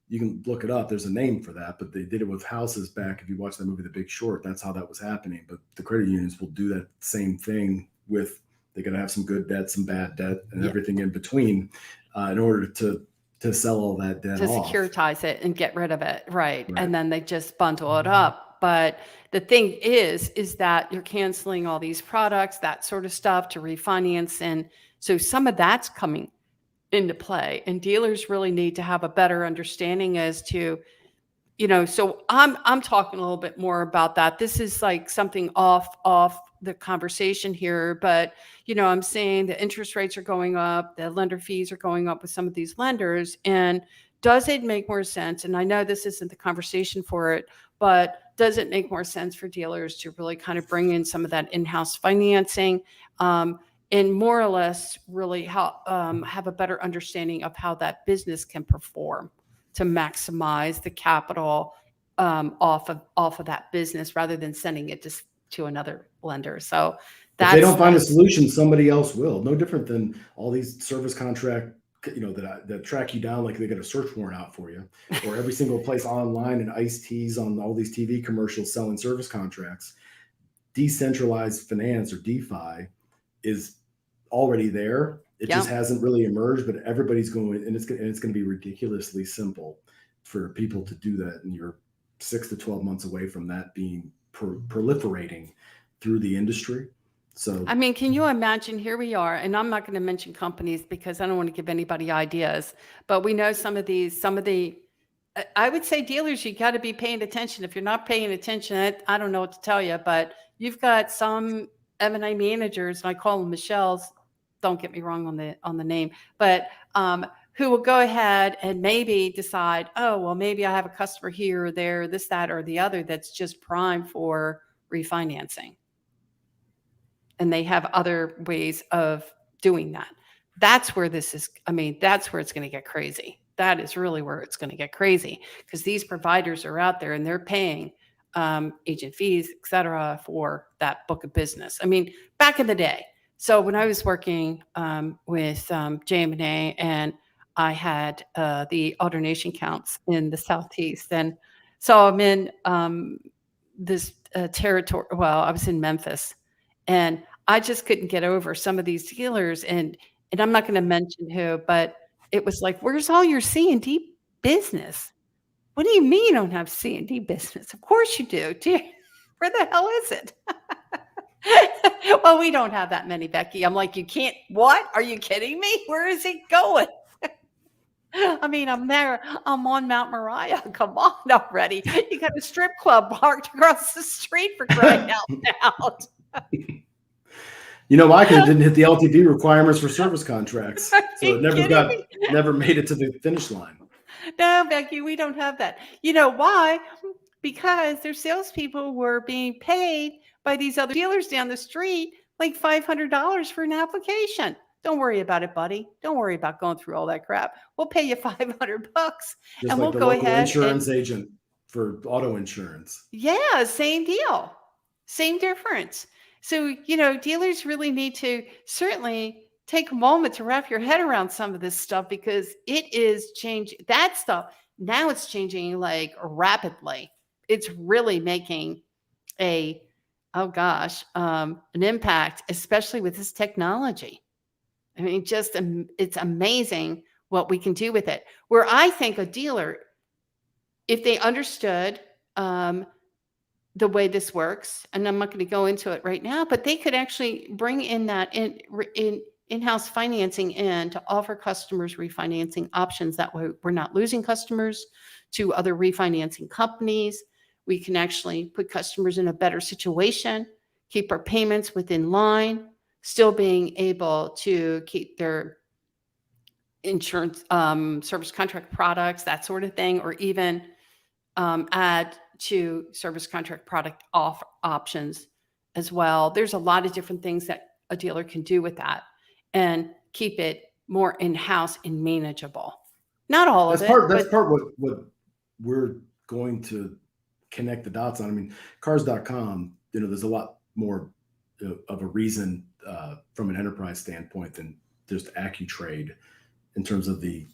you can look it up. There's a name for that, but they did it with houses back. If you watch that movie, The Big Short, that's how that was happening. But the credit unions will do that same thing with They got to have some good debt, some bad debt, and everything in between in order to sell all that debt to off. Securitize it and get rid of it. Right. And then they just bundle it up. But the thing is that you're canceling all these products, that sort of stuff, to refinance. And so some of that's coming into play, and dealers really need to have a better understanding as to, so I'm talking a little bit more about that. This is like something off the conversation here, but I'm saying the interest rates are going up, the lender fees are going up with some of these lenders. And does it make more sense? And I know this isn't the conversation for it, but does it make more sense for dealers to really kind of bring in some of that in-house financing, and more or less really have a better understanding of how that business can perform to maximize the capital off of that business, rather than sending it to another lender? So if they don't find a solution, somebody else will. No different than all these service contract, that track you down like they got a search warrant out for you, or every single place online and iced teas on all these TV commercials selling service contracts. Decentralized finance, or DeFi, is already there. It just hasn't really emerged, but everybody's going, and it's going to be ridiculously simple for people to do that. And you're 6 to 12 months away from that being proliferating through the industry. So, I mean, can you imagine? Here we are, and I'm not going to mention companies because I don't want to give anybody ideas, but we know some of the, I would say, dealers, you got to be paying attention. If you're not paying attention, I don't know what to tell you, but you've got some M&A managers, and I call them Michelle's, don't get me wrong on the name, but who will go ahead and maybe decide, oh, well, maybe I have a customer here or there, this, that, or the other, that's just prime for refinancing. And they have other ways of doing that. That's where that's where it's going to get crazy. That is really where it's going to get crazy, because these providers are out there and they're paying agent fees, et cetera, for that book of business. I mean, back in the day. So when I was working with JM&A, and I had the AutoNation counts in the Southeast, and so I'm in this territory. Well, I was in Memphis, and I just couldn't get over some of these dealers, and I'm not going to mention who, but it was like, where's all your C&D business? What do you mean you don't have C&D business? Of course you do. Where the hell is it? Well, we don't have that many, Becky. I'm like, you can't, what? Are you kidding me? Where is it going? I mean, I'm there. I'm on Mount Moriah. Come on already. You got a strip club parked across the street, for crying out loud. I didn't hit the LTV requirements for service contracts, so it never made it to the finish line. No, Becky, we don't have that. You know why? Because their salespeople were being paid by these other dealers down the street like $500 for an application. Don't worry about it, buddy. Don't worry about going through all that crap. We'll pay you $500, just and like we'll the go local ahead. Insurance agent for auto insurance. Yeah, same deal, same difference. So, dealers really need to certainly take a moment to wrap your head around some of this stuff, because it is changing. That stuff now, it's changing like rapidly. It's really making an impact, especially with this technology. I mean, it's amazing what we can do with it. Where I think a dealer, if they understood the way this works, and I'm not going to go into it right now, but they could actually bring in that in-house financing in to offer customers refinancing options. That way we're not losing customers to other refinancing companies. We can actually put customers in a better situation, keep our payments within line, still being able to keep their insurance, service contract products, that sort of thing, or even add to service contract product options as well. There's a lot of different things that a dealer can do with that and keep it more in-house and manageable. Not all of it. That's part what we're going to connect the dots on. I mean, cars.com, there's a lot more of a reason from an enterprise standpoint than just AccuTrade in terms of the,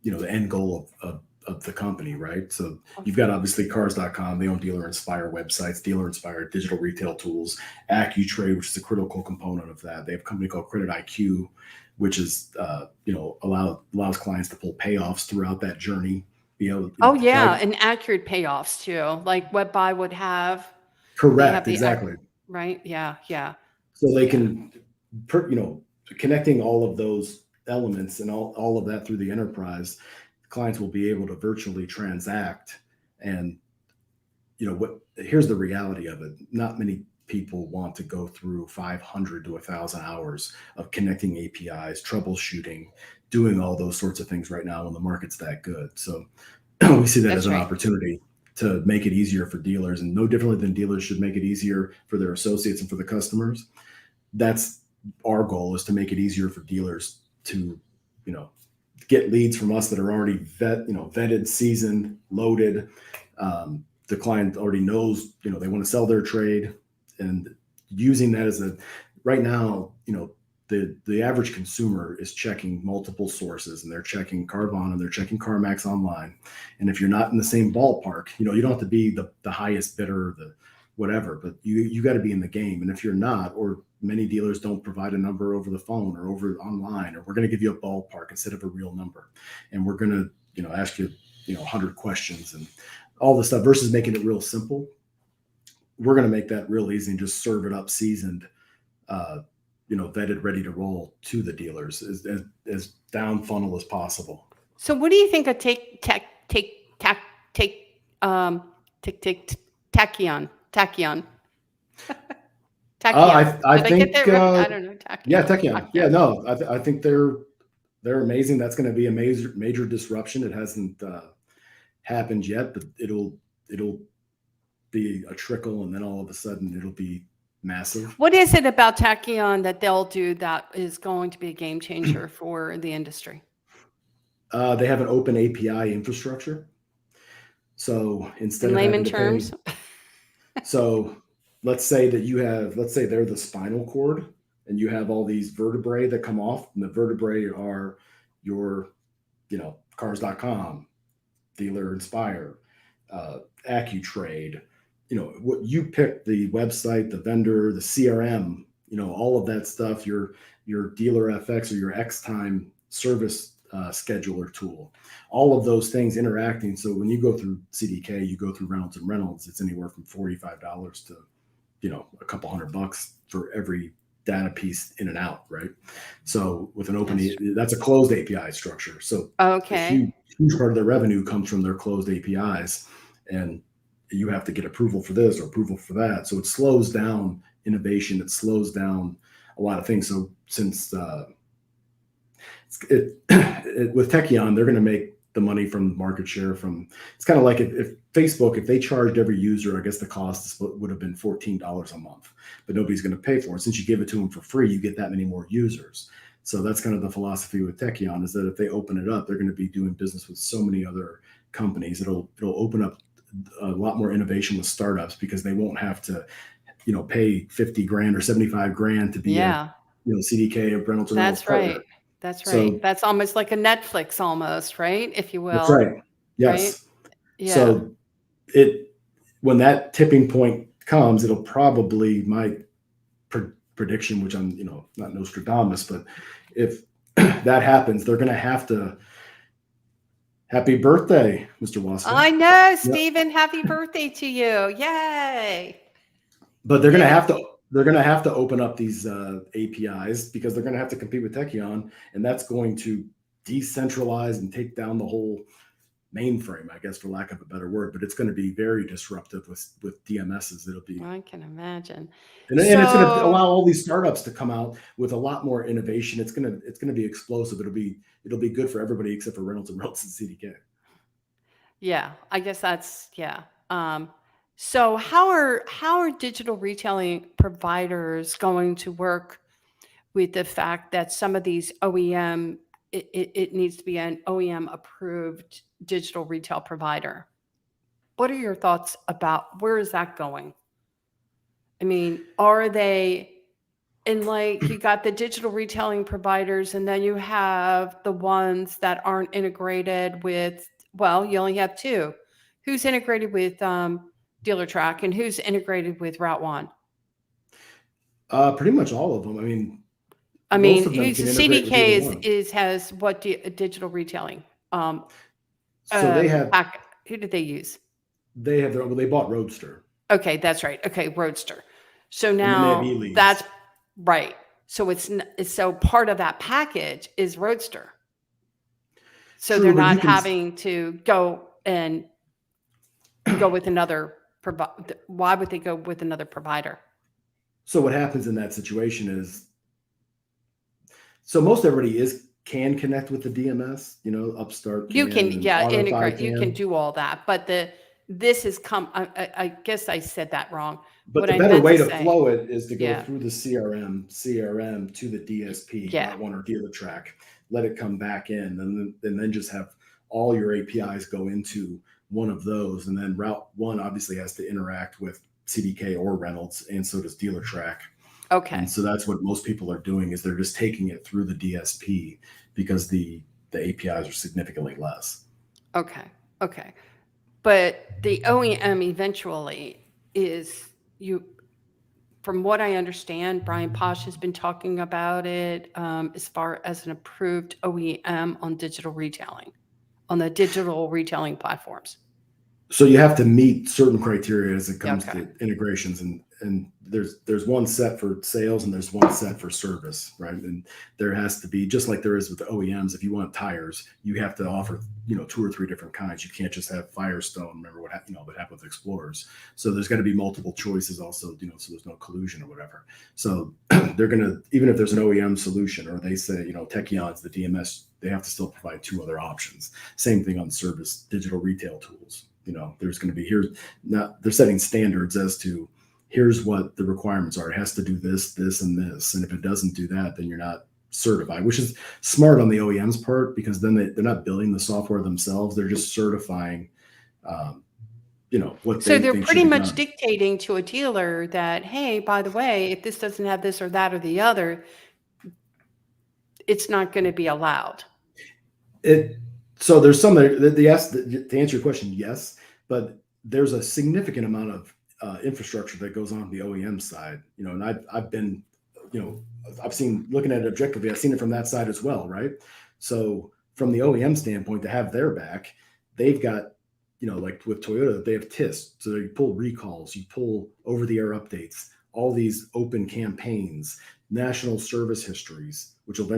the end goal of the company, right? So you've got obviously cars.com, they own Dealer Inspire websites, Dealer Inspire digital retail tools, AccuTrade, which is a critical component of that. They have a company called Credit IQ, which is allows clients to pull payoffs throughout that journey. And accurate payoffs too, like WebBuy would have. Correct, exactly. Right? Yeah. So they can, connecting all of those elements and all of that through the enterprise, clients will be able to virtually transact. And here's the reality of it. Not many people want to go through 500 to 1,000 hours of connecting APIs, troubleshooting, doing all those sorts of things right now when the market's that good. So we see that as an opportunity to make it easier for dealers, and no differently than dealers should make it easier for their associates and for the customers. That's our goal, is to make it easier for dealers to, get leads from us that are already vetted, seasoned, loaded. The client already knows, they want to sell their trade, and using that as right now, the average consumer is checking multiple sources, and they're checking Carvana and they're checking CarMax online. And if you're not in the same ballpark, you don't have to be the highest bidder, the whatever, but you got to be in the game. And if you're not, or many dealers don't provide a number over the phone or over online, or we're going to give you a ballpark instead of a real number, and we're going to ask you 100 questions and all this stuff, versus making it real simple. We're going to make that real easy and just serve it up seasoned, vetted, ready to roll to the dealers as down funnel as possible. So what do you think of Tachyon? I think I don't know. Tachyon. Yeah, no, I think they're amazing. That's going to be a major disruption. It hasn't happened yet, but it'll be a trickle, and then all of a sudden it'll be massive. What is it about Tachyon that they'll do that is going to be a game changer for the industry? They have an open API infrastructure. So instead in of layman terms, so let's say they're the spinal cord, and you have all these vertebrae that come off, and the vertebrae are your, cars.com, Dealer Inspire, AccuTrade, what you pick, the website, the vendor, the CRM, all of that stuff, your Dealer FX or your X-Time service scheduler tool, all of those things interacting. So when you go through CDK, you go through Reynolds and Reynolds, it's anywhere from $45 to, a couple $100 for every data piece in and out, right? So with an open, that's a closed API structure. So a huge part of their revenue comes from their closed APIs, and you have to get approval for this or approval for that. So it slows down innovation. It slows down a lot of things. So since with Tachyon, they're going to make the money from market share from, it's kind of like if Facebook, if they charged every user, I guess the cost would have been $14 a month, but nobody's going to pay for it. Since you give it to them for free, you get that many more users. So that's kind of the philosophy with Tachyon, is that if they open it up, they're going to be doing business with so many other companies. It'll open up a lot more innovation with startups, because they won't have to, pay 50 grand or 75 grand to be a CDK of Reynolds and Reynolds partner. That's right. So, that's almost like a Netflix, almost, right? If you will. That's right. Yes. Right? Yeah. So when that tipping point comes, it'll probably, my prediction, which I'm, not Nostradamus, but if that happens, they're going to have to. Happy birthday, Mr. Wasser. I know, Stephen. Yep. Happy birthday to you. Yay. But they're going to have to open up these APIs, because they're going to have to compete with Tachyon, and that's going to decentralize and take down the whole mainframe, I guess, for lack of a better word. But it's going to be very disruptive with DMSs. It'll be. I can imagine. And it's going to allow all these startups to come out with a lot more innovation. It's going to be explosive. It'll be good for everybody except for Reynolds and Reynolds and CDK. Yeah, I guess that's So how are digital retailing providers going to work with the fact that some of these OEM, it needs to be an OEM approved digital retail provider? What are your thoughts about where is that going? I mean, are they, and like you got the digital retailing providers, and then you have the ones that aren't integrated with Well, you only have two. Who's integrated with Dealer Track and who's integrated with Route One? Pretty much all of them. I Most mean, of them who's can the integrate with either CDK one. has what digital retailing? So they have Who did they use? they have their own. Well, they bought Roadster, Okay, that's right. Okay, Roadster. So and then they have now E-Leads. that's right. So so part of that package is Roadster. So True, they're but you not can. having to go with another provider. Why would they go with another provider? So what happens in that situation is, so most everybody can connect with the DMS. Upstart You can, and yeah, AutoFi integrate. You can can. do all that, but this has come. I guess I said that wrong. But What the I better meant way to to say, flow it is to go yeah, through the CRM to the DSP, yeah, Route One or Dealer Track. Let it come back in, and then just have all your APIs go into one of those, and then Route One obviously has to interact with CDK or Reynolds, and so does Dealer Track. okay, And so that's what most people are doing, is they're just taking it through the DSP because the APIs are significantly less. okay. But the OEM eventually is from what I understand, Brian Posh has been talking about it as far as an approved OEM on digital retailing, on the digital retailing platforms. So you have to meet certain criteria as it comes Okay. to integrations, and there's one set for sales and there's one set for service, right? And there has to be, just like there is with the OEMs, if you want tires, you have to offer 2 or 3 different kinds. You can't just have Firestone. Remember what happened with Explorers. So there's got to be multiple choices also, so there's no collusion or whatever. So they're gonna, even if there's an OEM solution, or they say Techion's the DMS, they have to still provide 2 other options. Same thing on service digital retail tools. There's going to be they're setting standards as to here's what the requirements are. It has to do this, this, and this. And if it doesn't do that, then you're not certified, which is smart on the OEM's part, because then they're not building the software themselves. They're just certifying, what So they they're think pretty should be much done. dictating to a dealer that, hey, by the way, if this doesn't have this or that or the other, it's not going to be allowed. So there's some that yes, to answer your question, yes, but there's a significant amount of infrastructure that goes on the OEM side, and I've been, I've seen, looking at it objectively, I've seen it from that side as well, right? So from the OEM standpoint, to have their back, they've got, like with Toyota, they have TIS, so you pull recalls, you pull over-the-air updates, all these open campaigns, national service histories, which will eventually